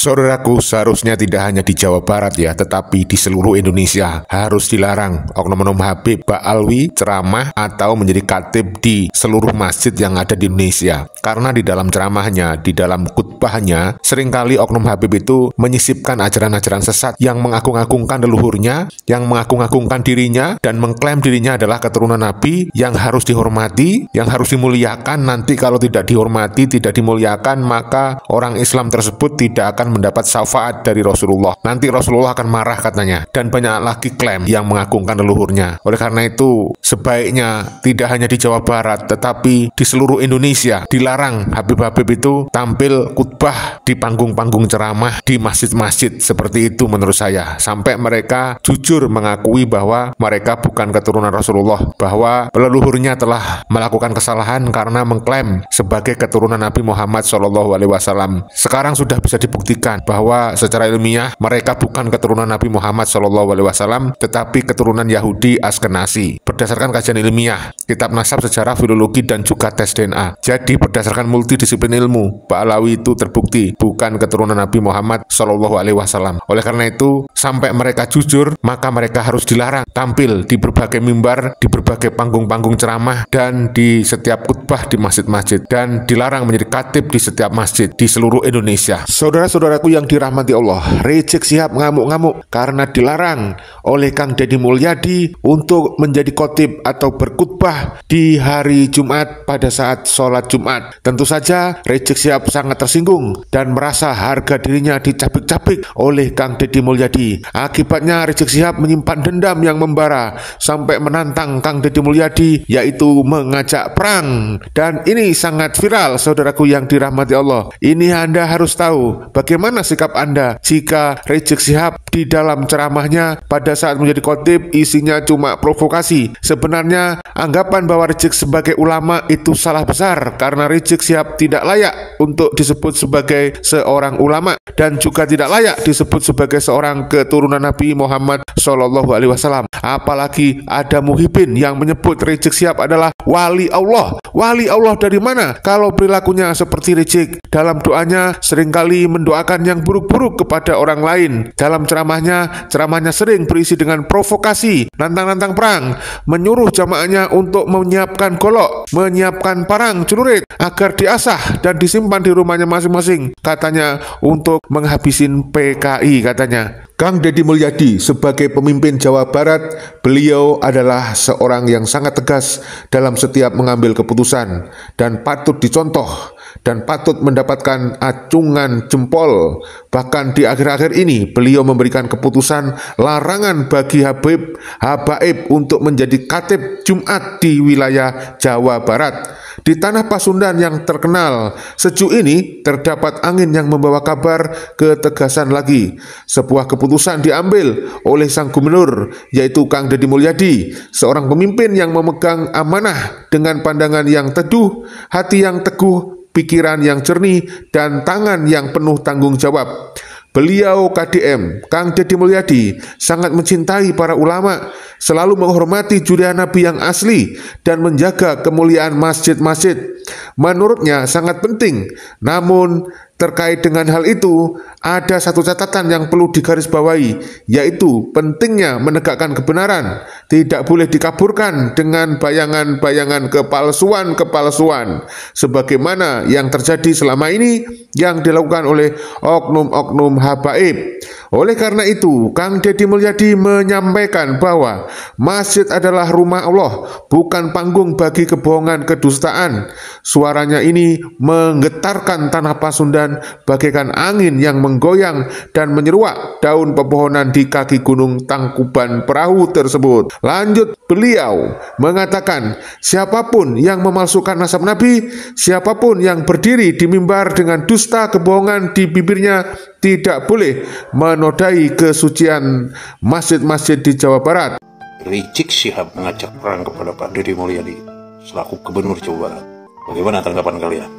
Saudaraku, seharusnya tidak hanya di Jawa Barat ya, tetapi di seluruh Indonesia harus dilarang oknum-oknum Habib Ba'alwi ceramah atau menjadi khatib di seluruh masjid yang ada di Indonesia. Karena di dalam ceramahnya, di dalam khutbahnya, seringkali oknum Habib itu menyisipkan ajaran-ajaran sesat yang mengagung-agungkan leluhurnya, yang mengagung-agungkan dirinya, dan mengklaim dirinya adalah keturunan Nabi yang harus dihormati, yang harus dimuliakan. Nanti kalau tidak dihormati, tidak dimuliakan, maka orang Islam tersebut tidak akan mendapat syafaat dari Rasulullah. Nanti Rasulullah akan marah katanya. Dan banyak lagi klaim yang mengagungkan leluhurnya. Oleh karena itu, sebaiknya tidak hanya di Jawa Barat, tetapi di seluruh Indonesia dilarang Habib-Habib itu tampil khutbah di panggung-panggung ceramah di masjid-masjid. Seperti itu menurut saya. Sampai mereka jujur mengakui bahwa mereka bukan keturunan Rasulullah, bahwa leluhurnya telah melakukan kesalahan karena mengklaim sebagai keturunan Nabi Muhammad SAW. Sekarang sudah bisa dibuktikan bahwa secara ilmiah mereka bukan keturunan Nabi Muhammad SAW, tetapi keturunan Yahudi Askenazi. Berdasarkan kajian ilmiah, kitab nasab, sejarah, filologi, dan juga tes DNA. Jadi berdasarkan multidisiplin ilmu, Ba'alawi itu terbukti bukan keturunan Nabi Muhammad SAW. Oleh karena itu, sampai mereka jujur, maka mereka harus dilarang tampil di berbagai mimbar, di berbagai panggung-panggung ceramah, dan di setiap khutbah di masjid-masjid, dan dilarang menjadi khatib di setiap masjid di seluruh Indonesia. Saudara-saudaraku yang dirahmati Allah, Rizik Syihab ngamuk-ngamuk karena dilarang oleh Kang Deddy Mulyadi untuk menjadi khotib atau berkhutbah di hari Jumat pada saat sholat Jumat. Tentu saja Rizik Syihab sangat tersinggung dan merasa harga dirinya dicabik-cabik oleh Kang Deddy Mulyadi. Akibatnya Rizik Syihab menyimpan dendam yang membara sampai menantang Kang Deddy Mulyadi, yaitu mengajak perang. Dan ini sangat viral, saudaraku yang dirahmati Allah. Ini Anda harus tahu bagaimana sikap Anda jika Rizik Syihab di dalam ceramahnya pada saat menjadi khotib isinya cuma provokasi. Sebenarnya anggapan bahwa Rizik sebagai ulama itu salah besar, karena Rizik Syihab tidak layak untuk disebut sebagai seorang ulama dan juga tidak layak disebut sebagai seorang keturunan Nabi Muhammad SAW. Apalagi ada Muhyiddin yang menyebut Rizik Syihab adalah wali Allah. Wali Allah dari mana kalau perilakunya seperti Rizik? Dalam doanya seringkali mendoakan yang buruk-buruk kepada orang lain. Dalam ceramahnya sering berisi dengan provokasi, nantang-nantang perang, menyuruh jamaahnya untuk menyiapkan golok, menyiapkan parang celurit agar diasah dan disimpan di rumahnya masing-masing, katanya untuk menghabisin PKI katanya. Kang Deddy Mulyadi sebagai pemimpin Jawa Barat, beliau adalah seorang yang sangat tegas dalam setiap mengambil keputusan dan patut dicontoh dan patut mendapatkan acungan jempol. Bahkan di akhir-akhir ini beliau memberikan keputusan larangan bagi Habib Habaib untuk menjadi khatib Jumat di wilayah Jawa Barat. Di tanah Pasundan yang terkenal sejuk ini terdapat angin yang membawa kabar ketegasan lagi. Sebuah keputusan diambil oleh sang gubernur, yaitu Kang Deddy Mulyadi, seorang pemimpin yang memegang amanah dengan pandangan yang teduh, hati yang teguh, pikiran yang jernih, dan tangan yang penuh tanggung jawab. Beliau KDM, Kang Deddy Mulyadi, sangat mencintai para ulama, selalu menghormati jurian Nabi yang asli, dan menjaga kemuliaan masjid-masjid. Menurutnya sangat penting, namun terkait dengan hal itu, ada satu catatan yang perlu digarisbawahi, yaitu pentingnya menegakkan kebenaran. Tidak boleh dikaburkan dengan bayangan-bayangan kepalsuan-kepalsuan, sebagaimana yang terjadi selama ini yang dilakukan oleh oknum-oknum habaib. Oleh karena itu, Kang Deddy Mulyadi menyampaikan bahwa masjid adalah rumah Allah, bukan panggung bagi kebohongan kedustaan. Suaranya ini menggetarkan tanah Pasundan bagaikan angin yang menggoyang dan menyeruak daun pepohonan di kaki gunung Tangkuban Perahu tersebut. Lanjut, beliau mengatakan, siapapun yang memalsukan nasab Nabi, siapapun yang berdiri di mimbar dengan dusta kebohongan di bibirnya, tidak boleh menodai kesucian masjid-masjid di Jawa Barat. Rizik Syihab mengajak perang kepada Pak Deddy Mulyadi selaku Gubernur Jawa Barat. Bagaimana tanggapan kalian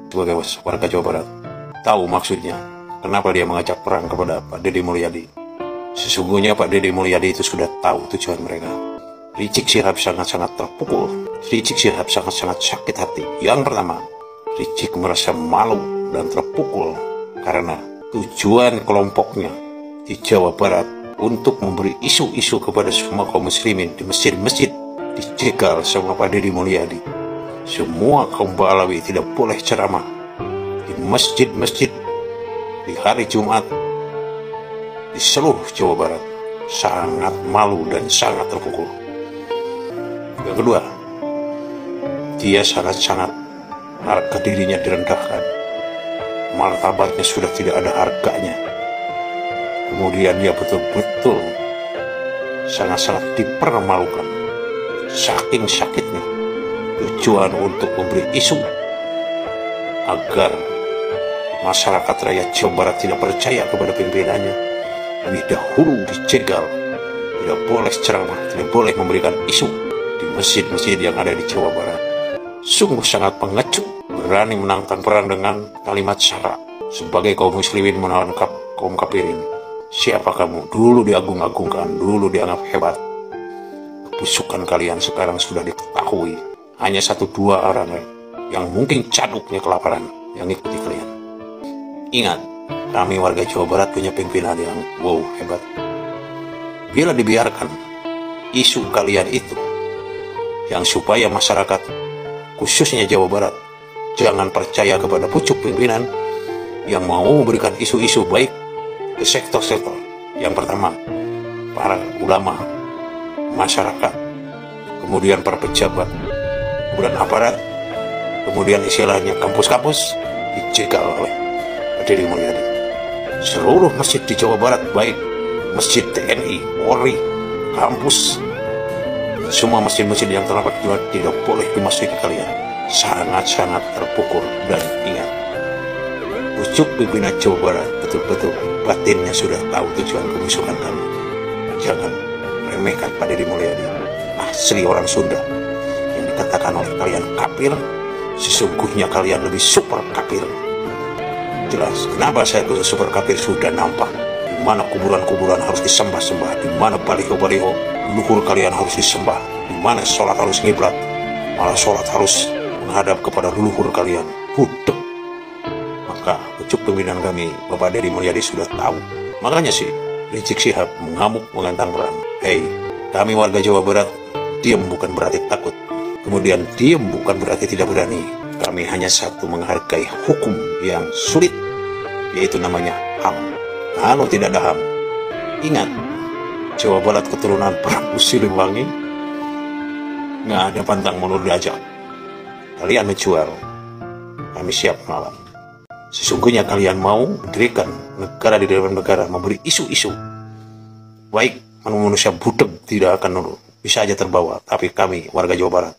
sebagai warga Jawa Barat? Tahu maksudnya kenapa dia mengajak perang kepada Pak Deddy Mulyadi? Sesungguhnya Pak Deddy Mulyadi itu sudah tahu tujuan mereka. Rizik Syihab sangat-sangat terpukul. Rizik Syihab sangat-sangat sakit hati. Yang pertama, Rizik merasa malu dan terpukul karena tujuan kelompoknya di Jawa Barat untuk memberi isu-isu kepada semua kaum muslimin di masjid-masjid dijegal sama Pak Deddy Mulyadi. Semua kaum Ba'alawi tidak boleh ceramah di masjid-masjid di hari Jumat di seluruh Jawa Barat. Sangat malu dan sangat terpukul. Yang kedua, dia sangat-sangat harga dirinya direndahkan, martabatnya sudah tidak ada harganya. Kemudian dia betul-betul sangat-sangat dipermalukan. Saking sakitnya tujuan untuk memberi isu agar masyarakat rakyat Jawa Barat tidak percaya kepada pimpinannya, lebih dahulu dijegal, tidak boleh ceramah, tidak boleh memberikan isu di masjid-masjid yang ada di Jawa Barat. Sungguh sangat pengecut, berani menantang perang dengan kalimat syarak sebagai kaum muslimin melawan kaum kafirin. Siapa kamu? Dulu diagung-agungkan, dulu dianggap hebat. Kebusukan kalian sekarang sudah diketahui. Hanya 1-2 orang yang mungkin caduknya kelaparan yang ikuti kalian. Ingat, kami warga Jawa Barat punya pimpinan yang hebat. Bila dibiarkan isu kalian itu, yang supaya masyarakat khususnya Jawa Barat jangan percaya kepada pucuk pimpinan yang mau memberikan isu-isu baik ke sektor-sektor. Yang pertama, para ulama, masyarakat, kemudian para pejabat, kemudian aparat, kemudian istilahnya kampus-kampus dijegal oleh Pak Deddy Mulyadi. Seluruh masjid di Jawa Barat, baik masjid TNI, Polri, kampus, semua masjid-masjid yang terdapat juga tidak boleh dimasuki kalian. Sangat-sangat terpukul. Dan ingat, pucuk pimpinan Jawa Barat betul-betul batinnya sudah tahu tujuan kebusukan kami. Jangan remehkan Pak Deddy Mulyadi, asli orang Sunda. Yang dikatakan oleh kalian kafir, sesungguhnya kalian lebih super kafir. Jelas kenapa saya khusus super kafir sudah nampak. Di mana kuburan-kuburan harus disembah-sembah, di mana baliho-baliho leluhur kalian harus disembah, di mana sholat harus ngiblat, malah sholat harus menghadap kepada leluhur kalian. Budek. Maka pucuk pimpinan kami, Bapak Deddy Mulyadi sudah tahu. Makanya sih Rizik Syihab mengamuk menantang perang. Hei, kami warga Jawa Barat, diam bukan berarti takut. Kemudian diam bukan berarti tidak berani. Kami hanya satu, menghargai hukum yang sulit, yaitu namanya HAM. Kalau tidak ada HAM, ingat, Jawa Barat keturunan Prabu Siliwangi, nggak ada pantang mundur diajak. Kalian menjual, kami siap melawan. Sesungguhnya kalian mau mendirikan negara di dalam negara, memberi isu-isu, baik manusia budeg tidak akan nurut, bisa aja terbawa. Tapi kami warga Jawa Barat,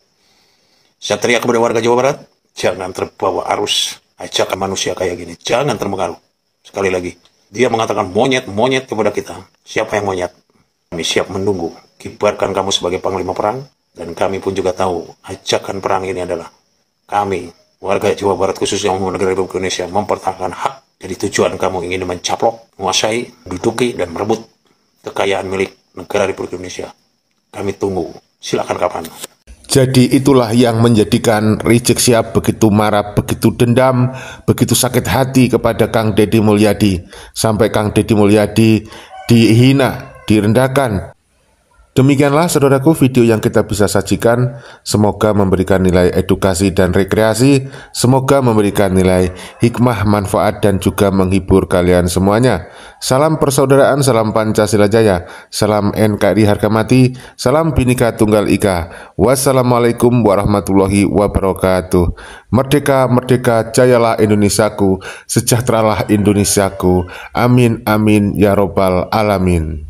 saya teriak kepada warga Jawa Barat, jangan terbawa arus ajakan manusia kayak gini, jangan terpengaruh. Sekali lagi, dia mengatakan monyet kepada kita. Siapa yang monyet? Kami siap menunggu, kibarkan kamu sebagai panglima perang, dan kami pun juga tahu ajakan perang ini adalah kami warga Jawa Barat khususnya negara Republik Indonesia mempertahankan hak. Jadi tujuan kamu ingin mencaplok, menguasai, menduduki, dan merebut kekayaan milik negara Republik Indonesia. Kami tunggu, silakan kapan. Jadi itulah yang menjadikan Rizik Syihab begitu marah, begitu dendam, begitu sakit hati kepada Kang Deddy Mulyadi. Sampai Kang Deddy Mulyadi dihina, direndahkan. Demikianlah saudaraku video yang kita bisa sajikan. Semoga memberikan nilai edukasi dan rekreasi. Semoga memberikan nilai hikmah, manfaat, dan juga menghibur kalian semuanya. Salam persaudaraan, salam Pancasila Jaya, salam NKRI harga mati, salam Bhinneka Tunggal Ika. Wassalamualaikum warahmatullahi wabarakatuh. Merdeka, merdeka, jayalah Indonesiaku, sejahteralah Indonesiaku. Amin, amin, ya robbal alamin.